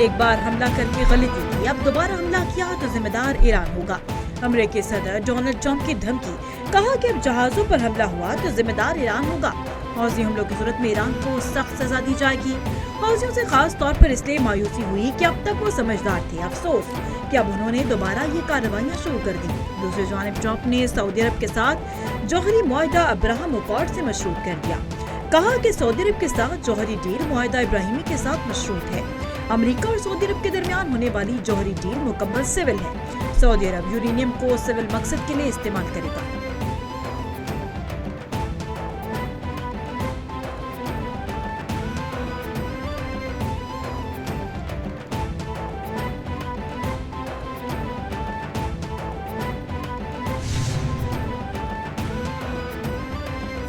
نے ایک بار حملہ کر کے غلطی کی، اب دوبارہ حملہ کیا تو ذمہ دار ایران ہوگا۔ امریکی صدر ڈونلڈ ٹرمپ کی دھمکی، کہا کہ اب جہازوں پر حملہ ہوا تو ذمہ دار ایران ہوگا۔ حوثی حملوں کی صورت میں ایران کو سخت سزا دی جائے گی۔ حوثیوں سے خاص طور پر اس لیے مایوسی ہوئی کہ اب تک وہ سمجھدار تھے، افسوس کہ اب انہوں نے دوبارہ یہ کارروائیاں شروع کر دی۔ دوسری جانب ٹرمپ نے سعودی عرب کے ساتھ جوہری معاہدہ ابراہم اکارڈ سے مشروط کر دیا، کہا کہ سعودی عرب کے ساتھ جوہری ڈیل معاہدہ ابراہیمی کے ساتھ مشروط ہے۔ امریکہ اور سعودی عرب کے درمیان ہونے والی جوہری ڈیل مکمل سول ہے۔ سعودی عرب یورینیم کو سول مقصد کے لیے استعمال کرے گا۔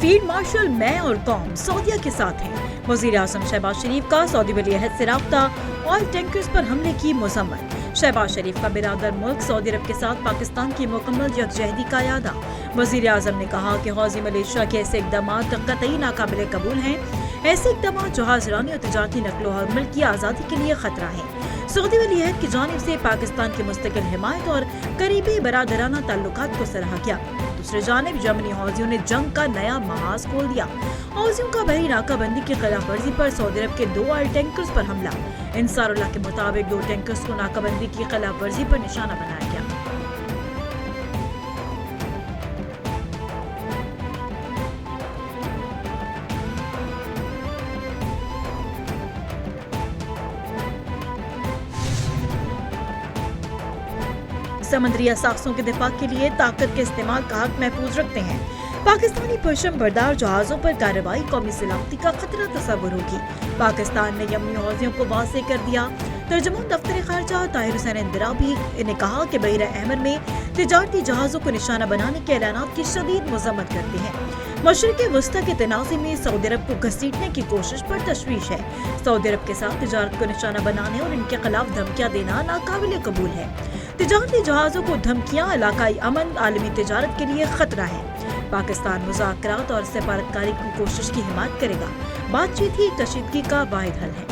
فیلڈ مارشل میں اور قوم سعودیہ کے ساتھ ہیں۔ وزیر اعظم شہباز شریف کا سعودی ولی عہد سے رابطہ، آئل ٹینکرز پر حملے کی مذمت۔ شہباز شریف کا برادر ملک سعودی عرب کے ساتھ پاکستان کی مکمل یکجہتی کا اعادہ۔ وزیر اعظم نے کہا کہ حوثی ملیشیا کے ایسے اقدامات قطعی ناقابل قبول ہیں۔ ایسے اقدامات جہاز رانی اور تجارتی نقل و حمل کی آزادی کے لیے خطرہ ہیں۔ سعودی ولی عہد کی جانب سے پاکستان کی مستقل حمایت اور قریبی برادرانہ تعلقات کو سراہا گیا۔ دوسری جانب یمنی حوثیوں نے جنگ کا نیا محاذ کھول دیا۔ حوثیوں کا بحری ناکہ بندی کی خلاف ورزی پر سعودی عرب کے 2 آئل ٹینکرز پر حملہ۔ انصار اللہ کے مطابق 2 ٹینکرز کو ناکہ بندی کی خلاف ورزی پر نشانہ بنایا گیا۔ سمندری اثاثوں کے دفاع کے لیے طاقت کے استعمال کا حق محفوظ رکھتے ہیں۔ پاکستانی پرچم بردار جہازوں پر کارروائی قومی سلامتی کا خطرہ تصور ہوگی۔ پاکستان نے یمنی حوثیوں کو واضح کر دیا۔ ترجمان دفتر خارجہ طاہر حسین اندرابی نے کہا کہ بحیرہ احمر میں تجارتی جہازوں کو نشانہ بنانے کے اعلانات کی شدید مذمت کرتے ہیں۔ مشرق وسطی کے تنازع میں سعودی عرب کو گھسیٹنے کی کوشش پر تشویش ہے۔ سعودی عرب کے ساتھ تجارت کو نشانہ بنانے اور ان کے خلاف دھمکیاں دینا ناقابل قبول ہے۔ تجارتی جہازوں کو دھمکیاں علاقائی امن، عالمی تجارت کے لیے خطرہ ہیں۔ پاکستان مذاکرات اور سفارتکاری کی کوشش کی حمایت کرے گا۔ بات چیت ہی کشیدگی کا واحد حل ہے۔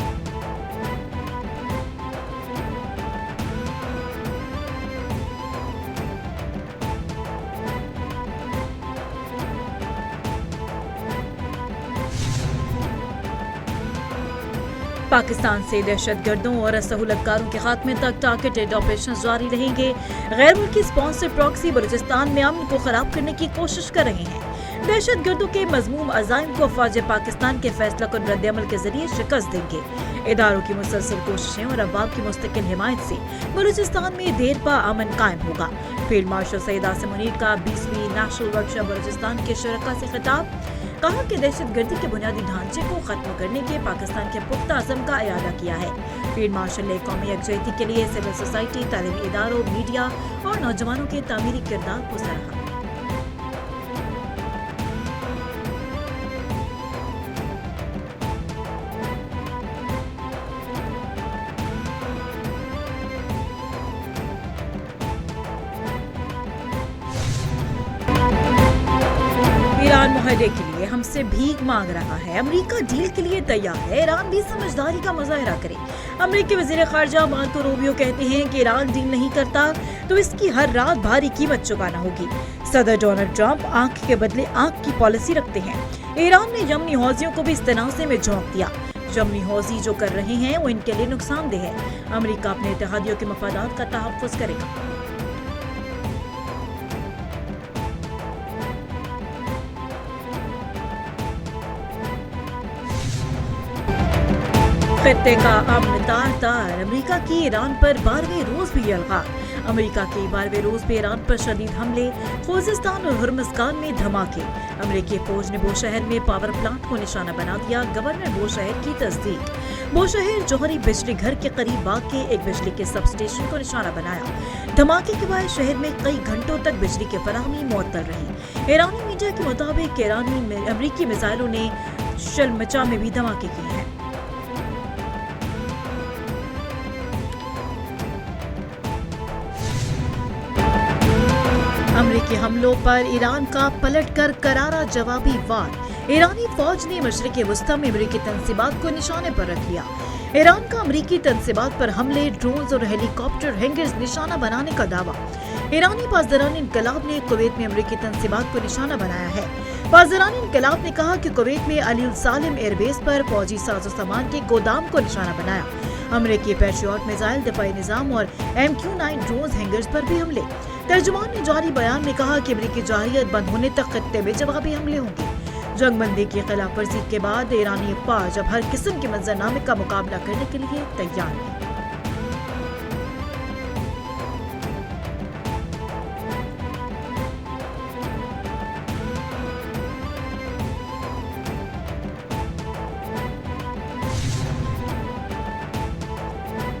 پاکستان سے دہشت گردوں اور سہولت کاروں کے خاتمے تک ٹارگیٹڈ آپریشن جاری رہیں گے۔ غیر ملکی اسپانسر پراکسی بلوچستان میں امن کو خراب کرنے کی کوشش کر رہے ہیں۔ دہشت گردوں کے مذموم عزائم کو افواج پاکستان کے فیصلہ کن رد عمل کے ذریعے شکست دیں گے۔ اداروں کی مسلسل کوششیں اور عوام کی مستقل حمایت سے بلوچستان میں دیر پا امن قائم ہوگا۔ فیلڈ مارشل سید عاصم منیر کا 20ویں نیشنل ورکشاپ بلوچستان کے شرکاء سے خطاب، کہا کہ دہشت گردی کے بنیادی ڈھانچے کو ختم کرنے کے پاکستان کے پختہ عزم کا اعادہ کیا ہے۔ فیلڈ مارشل نے قومی یکجہتی کے لیے سول سوسائٹی، تعلیمی اداروں، میڈیا اور نوجوانوں کے تعمیری کردار کو سراہا۔ ایران معاہدے کے لیے ہم سے بھیک مانگ رہا ہے، امریکہ ڈیل کے لیے تیار ہے، ایران بھی سمجھداری کا مظاہرہ کرے۔ امریکی وزیر خارجہ مارکو روبیو کہتے ہیں کہ ایران ڈیل نہیں کرتا تو اس کی ہر رات بھاری قیمت چکانا ہوگی۔ صدر ڈونلڈ ٹرمپ آنکھ کے بدلے آنکھ کی پالیسی رکھتے ہیں۔ ایران نے یمنی حوثیوں کو بھی اس تنازع میں جھونک دیا۔ یمنی حوثی جو کر رہے ہیں وہ ان کے لیے نقصان دہ ہے۔ امریکہ اپنے اتحادیوں کے مفادات کا تحفظ کرے گا۔ خطے کا امن تار تار، امریکہ کی ایران پر 12ویں روز بھی یلغار۔ امریکہ کے 12ویں روز بھی ایران پر شدید حملے، خوزستان اور ہرمزگان میں دھماکے۔ امریکی فوج نے بوشہر میں پاور پلانٹ کو نشانہ بنا دیا، گورنر بوشہر کی تصدیق۔ بوشہر جوہری بجلی گھر کے قریب واقع ایک بجلی کے سب اسٹیشن کو نشانہ بنایا۔ دھماکے کے بعد شہر میں کئی گھنٹوں تک بجلی کی فراہمی معطل رہی۔ ایرانی میڈیا کے مطابق امریکی میزائلوں نے شلمچا میں بھی دھماکے کیے ہیں۔ امریکی حملوں پر ایران کا پلٹ کر کرارا جوابی وار۔ ایرانی فوج نے مشرق وسطی میں امریکی تنصیبات کو نشانے پر رکھ لیا۔ ईरान का अमरीकी तनसीबात पर हमले, ड्रोन्स और हेलीकॉप्टर हैंगर्स निशाना बनाने का दावा। ईरानी पासदारान इनकलाब ने कुवैत में अमरीकी तनसीबात को निशाना बनाया है। पासदारान इनकलाब ने कहा कि कुवैत में अली अल सालिम एयरबेस पर फौजी साजो सामान के गोदाम को निशाना बनाया। अमरीकी पैट्रियट मिसाइल, दफाई निजाम और MQ-9 ड्रोन्स हैंगर्स पर भी हमले। तर्जुमान ने जारी बयान में कहा कि अमरीकी जारहियत बंद होने तक खत्ते में जवाबी हमले होंगे। जंगबंदी की खिलाफ वर्जी के बाद ईरानी अफवाज अब हर किस्म के मंजरनामे का मुकाबला करने के लिए तैयार है।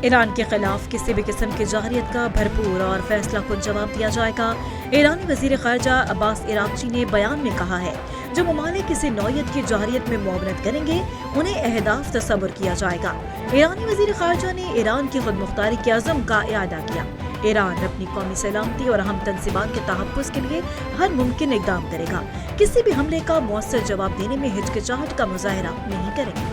ईरान के खिलाफ किसी भी किस्म की जारहियत का भरपूर और फैसला कुन जवाब दिया जाएगा। ईरानी वजीर खारजा अब्बास इराक्ची ने बयान में कहा है, जो ममालिक किसी नौयत की जारहियत में मुआवनत करेंगे उन्हें अहदाफ तस्वुर किया जाएगा। ईरानी वजीर खारजा ने ईरान की खुद मुख्तारी के अज़म का इआदा किया। ईरान अपनी कौमी सलामती और अहम तनसीबात के तहफ़्फ़ुज़ के लिए हर मुमकिन इक़दाम करेगा। किसी भी हमले का मौसर जवाब देने में हिचकिचाहट का मुज़ाहिरा नहीं करेगा।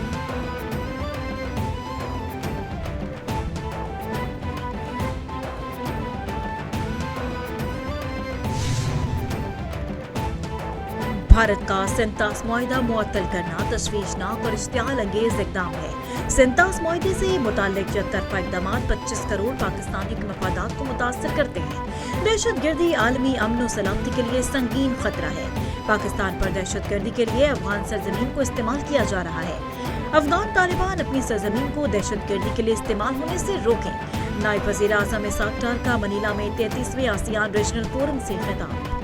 भारत का सेंतास मुआहिदा मुअत्तल करना तशवीशनाक और इश्तियाल अंगेज इक़दाम है। सेंतास मुआहिदे से मुताल्लिक़ तरफ़ा इक़दाम 25 करोड़ पाकिस्तानी के मफादात को मुतासर करते हैं। दहशतगर्दी आलमी अमन और सलामती के लिए संगीन खतरा है। पाकिस्तान पर दहशतगर्दी के लिए अफगान सरजमीन को इस्तेमाल किया जा रहा है। अफगान तालिबान अपनी सरजमीन को दहशतगर्दी के लिए इस्तेमाल होने से रोकें। नायब वज़ीर आज़म इसहाक़ डार का मनीला में 33वें आसियान रीजनल फोरम से खिताब।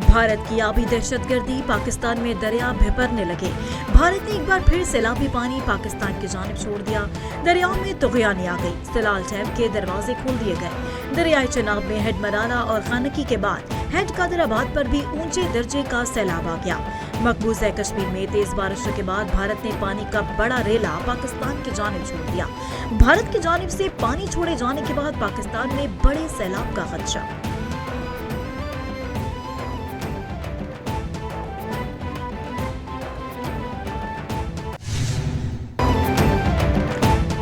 भारत की आबी दहशतगर्दी, पाकिस्तान में दरिया भिपरने लगे। भारत ने एक बार फिर सैलाबी पानी पाकिस्तान की जानिब छोड़ दिया। दरियाओं में तुग़यानी आ गई। सलाल डैम के दरवाजे खोल दिए गए। दरियाई चनाब में हेड मराला और खानकी के बाद हेड कादराबाद पर भी ऊंचे दर्जे का सैलाब आ गया। मकबूजा कश्मीर में तेज बारिशों के बाद भारत ने पानी का बड़ा रेला पाकिस्तान की जानिब छोड़ दिया। भारत की जानिब से पानी छोड़े जाने के बाद पाकिस्तान में बड़े सैलाब का खदशा।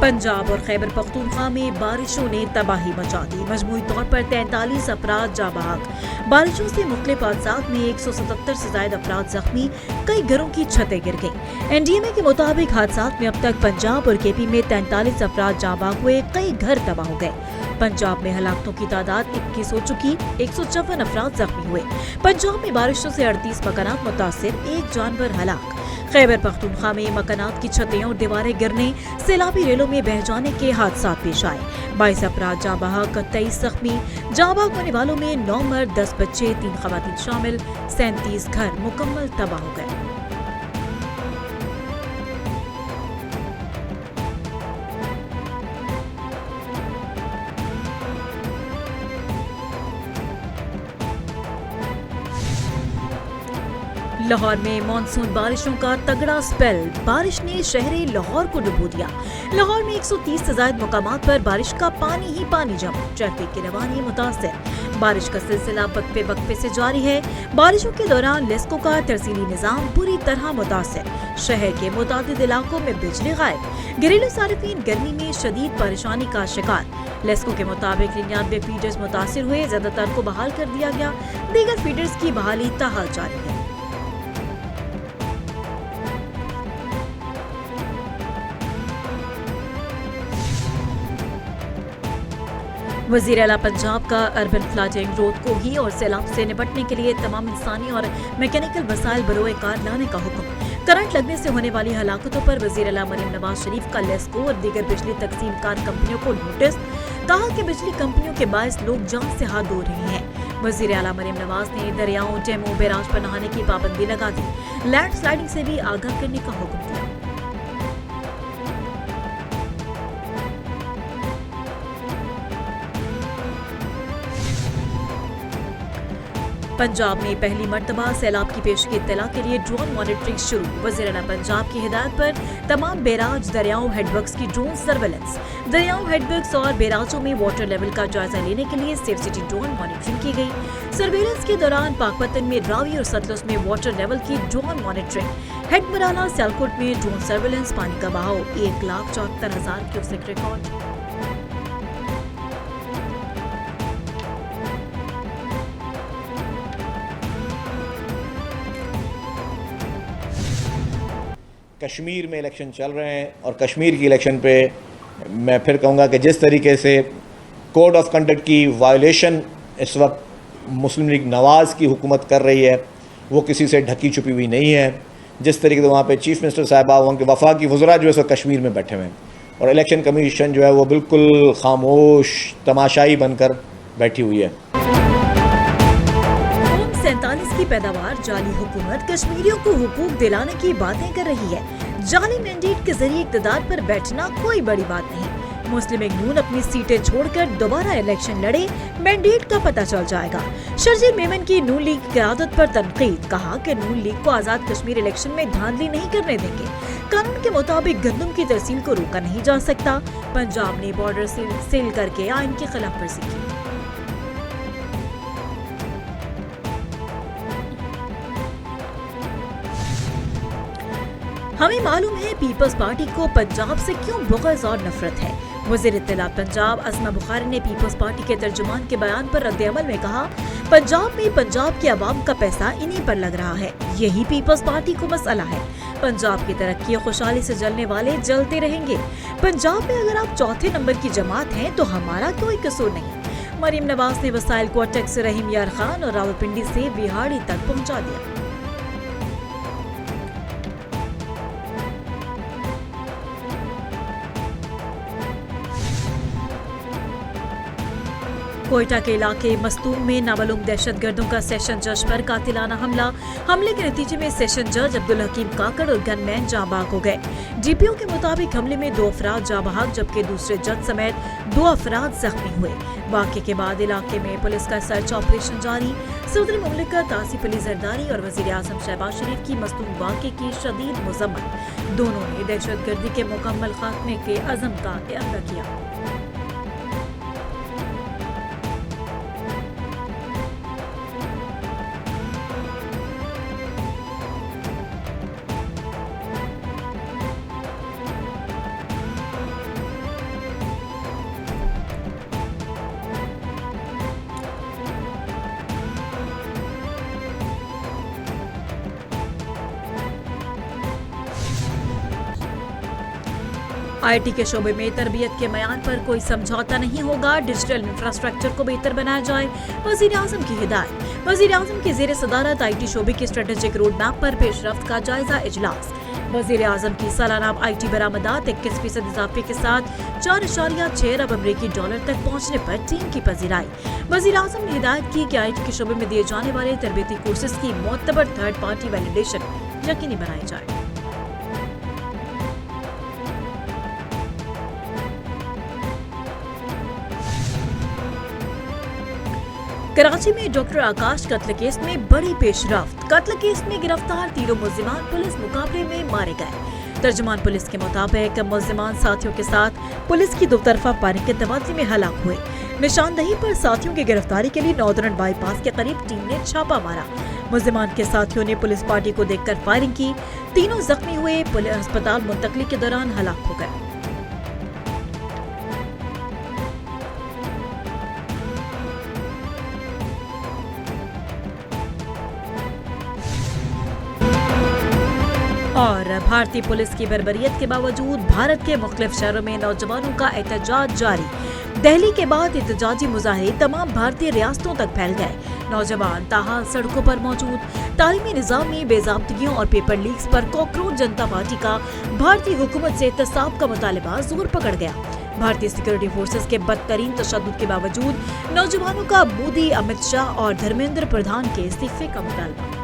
पंजाब और खैबर पख्तूनख्वा में बारिशों ने तबाही मचा दी। मजमूई तौर पर 43 अफराद जाँ बहक। बारिशों से मुख्तलिफ हादसात में 177 से ज्यादा अफराद जख्मी, कई घरों की छतें गिर गईं। NDMA के मुताबिक हादसात में अब तक पंजाब और KP में 43 अफराद जाँ बहक हुए, कई घर तबाह हो गए। पंजाब में हलाकतों की तादाद 21 हो चुकी, 154 अफराद जख्मी हुए। पंजाब में बारिशों से 38 मकानात मुतासिर, 1 जानवर हलाक। खैबर पख्तूनख्वा में मकानात की छतें और दीवारें गिरने, सैलाबी रेलों में बह जाने के हादसात पेश आए। 22 अफराद जाँ बहक, 23 जख्मी। जाँ बहक होने वालों में 9 मर्द, 10 बच्चे, 3 खवातीन शामिल। 37 घर मुकम्मल तबाह हो गए। लाहौर में मानसून बारिशों का तगड़ा स्पेल, बारिश ने शहर लाहौर को डुबो दिया। लाहौर में 130 से ज्यादा मुकामात पर बारिश का पानी ही पानी जमा, ट्रैफिक की रवानी मुतासर। बारिश का सिलसिला वक्फे वक्फे से जारी है। बारिशों के दौरान लेस्को का तरसीली निजाम बुरी तरह मुतासर। शहर के मुतादिद इलाकों में बिजली गायब। घरेलू सारिफीन गर्मी में शदीद परेशानी का शिकार। लेस्को के मुताबिक 99 फीडर्स मुतासर हुए, ज्यादातर को बहाल कर दिया गया। दीगर फीडर्स की बहाली ताहाल जारी है। वज़ीर आला पंजाब का अर्बन फ्लडिंग, रोड कोही और सैलाब से निपटने के लिए तमाम इंसानी और मैकेनिकल वसाइल बरोए कार लाने का हुक्म। करंट लगने से होने वाली हलाकतों पर वज़ीर आला मरीम नवाज शरीफ का लेस्को और दीगर बिजली तकसीम कार कंपनियों को नोटिस। कहा कि बिजली कंपनियों के बायस लोग जान से हाथ धो रहे हैं। वज़ीर आला मरीम नवाज ने दरियाओं, डैमों, बैराज पर नहाने की पाबंदी लगा दी। लैंड स्लाइडिंग से भी आगाह करने का हुक्म दिया। पंजाब में पहली मर्तबा सैलाब की पेशगी इत्तला के लिए ड्रोन मॉनिटरिंग शुरू। वज़ीर आला पंजाब की हिदायत पर तमाम बैराज, दरियाओं, हेडवर्क्स की ड्रोन सर्वेलेंस। दरियाओं, हेडवर्क्स और बैराजों में वाटर लेवल का जायजा लेने के लिए सेफ सिटी ड्रोन मॉनिटरिंग की गई। सर्वेलेंस के दौरान पाकपतन में रावी और सतलुज में वाटर लेवल की ड्रोन मॉनिटरिंग। हेडमराना, सियालकोट में ड्रोन सर्वेलेंस। पानी का बहाव 1,74,000 क्यूसेक रिकॉर्ड। कश्मीर में इलेक्शन चल रहे हैं और कश्मीर की इलेक्शन पे मैं फिर कहूँगा कि जिस तरीके से कोड ऑफ कंडक्ट की वायलेशन इस वक्त मुस्लिम लीग नवाज़ की हुकूमत कर रही है वो किसी से ढकी छुपी हुई नहीं है। जिस तरीके से वहाँ पे चीफ मिनिस्टर साहिबा, वहाँ के वफाकी वज़रा जो है सो कश्मीर में बैठे हुए हैं और इलेक्शन कमीशन जो है वो बिल्कुल खामोश तमाशाई बनकर बैठी हुई है। 47 की पैदावार, जाली हुकूमत कश्मीरियों को हुकूक दिलाने की बातें कर रही है। जाली मैंडेट के जरिए इक़्तिदार पर बैठना कोई बड़ी बात नहीं। मुस्लिम लीग नून अपनी सीटें छोड़कर दोबारा इलेक्शन लड़े, मैंडेट का पता चल जाएगा। शर्जील मेमन की नून लीग की क़यादत पर तनकीद। कहा कि नून लीग को आज़ाद कश्मीर इलेक्शन में धांधली नहीं करने देंगे। कानून के मुताबिक गंदम की तरसील को रोका नहीं जा सकता। पंजाब ने बॉर्डर सील करके आइन की खिलाफ वर्जी की। हमें मालूम है पीपल्स पार्टी को पंजाब से क्यों बुग़्ज़ और नफरत है। वज़ीर इत्तलात पंजाब अस्मा बुखारी ने पीपल्स पार्टी के तर्जुमान के बयान पर रद्द-ए-अमल में कहा, पंजाब में पंजाब की आवाम का पैसा इन्हीं पर लग रहा है। यही पीपल्स पार्टी को मसला है। पंजाब की तरक्की और खुशहाली से जलने वाले जलते रहेंगे। पंजाब में अगर आप चौथे नंबर की जमात हैं तो हमारा कोई कसूर नहीं। मरीम नवाज ने वसाइल को अटक से रहीम यार खान और रावलपिंडी से बिहाड़ी तक पहुँचा दिया। कोयटा के इलाके मस्तूम में नामालूम दहशतगर्दों का सेशन जज पर कातिलाना हमले के नतीजे में सेशन जज अब्दुल हकीम काकड़ और गनमैन जाँ बहक हो गए। डीपीओ के मुताबिक हमले में 2 अफराद जाँ बहक जबकि दूसरे जज समेत 2 अफराद जख्मी हुए। वाक़े के बाद इलाके में पुलिस का सर्च ऑपरेशन जारी। सदर मुमलिकत आसिफ अली जरदारी और वज़ीर आज़म शहबाज शरीफ की मस्तूम वाक़े की शदीद मज़म्मत। दोनों ने दहशतगर्दी के मुकम्मल खात्मे के अज़म का इआदा किया। आईटी के शोबे में तरबियत के मयार पर कोई समझौता नहीं होगा। डिजिटल इंफ्रास्ट्रक्चर को बेहतर बनाया जाए, वज़ीर आज़म की हिदायत। वज़ीर आज़म की ज़ेर सदारत आईटी शोबे की स्ट्रेटेजिक रोड मैप पर पेशरफ्त का जायजा इजलास। वज़ीर आज़म की सालाना आईटी बरामदात 21% इजाफे के साथ 4.6 अरब अमरीकी डॉलर तक पहुँचने पर टीम की पजीराई। वज़ीर आज़म ने हिदायत की कि आईटी के शोबे में दिए जाने वाले तरबियती कोर्सेज की मोतबर थर्ड पार्टी वैलिडेशन यकीनी बनाई जाए। कराची में डॉक्टर आकाश कत्ल केस में बड़ी पेशरफ्त। कत्ल केस में गिरफ्तार तीनों मुल्जिमान पुलिस मुकाबले में मारे गए। तर्जुमान पुलिस के मुताबिक मुल्जिमान साथियों के साथ पुलिस की 2 तरफा फायरिंग के तबादले में हलाक हुए। निशानदही पर साथियों की गिरफ्तारी के लिए नॉर्दर्न बाईपास के करीब टीम ने छापा मारा। मुल्जिमान के साथियों ने पुलिस पार्टी को देखकर फायरिंग की। तीनों जख्मी हुए। पुलिस अस्पताल मुंतकली के दौरान हलाक हो गए। और भारतीय पुलिस की बर्बरियत के बावजूद भारत के मुख्तलिफ शहरों में नौजवानों का एहतजाज जारी। दिल्ली के बाद एहतजाजी मुजाहरे तमाम भारतीय रियासतों तक फैल गए। नौजवान ताहाल सड़कों पर मौजूद। तालीमी निज़ाम में बेज़ाब्तगियों और पेपर लीक्स पर कॉकरोच जनता पार्टी का भारतीय हुकूमत से एहतसाब का मुतालबा जोर पकड़ गया। भारतीय सिक्योरिटी फोर्सेस के बदतरीन तशद्दुद के बावजूद नौजवानों का मोदी, अमित शाह और धर्मेंद्र प्रधान के इस्तीफे का मुतालबा।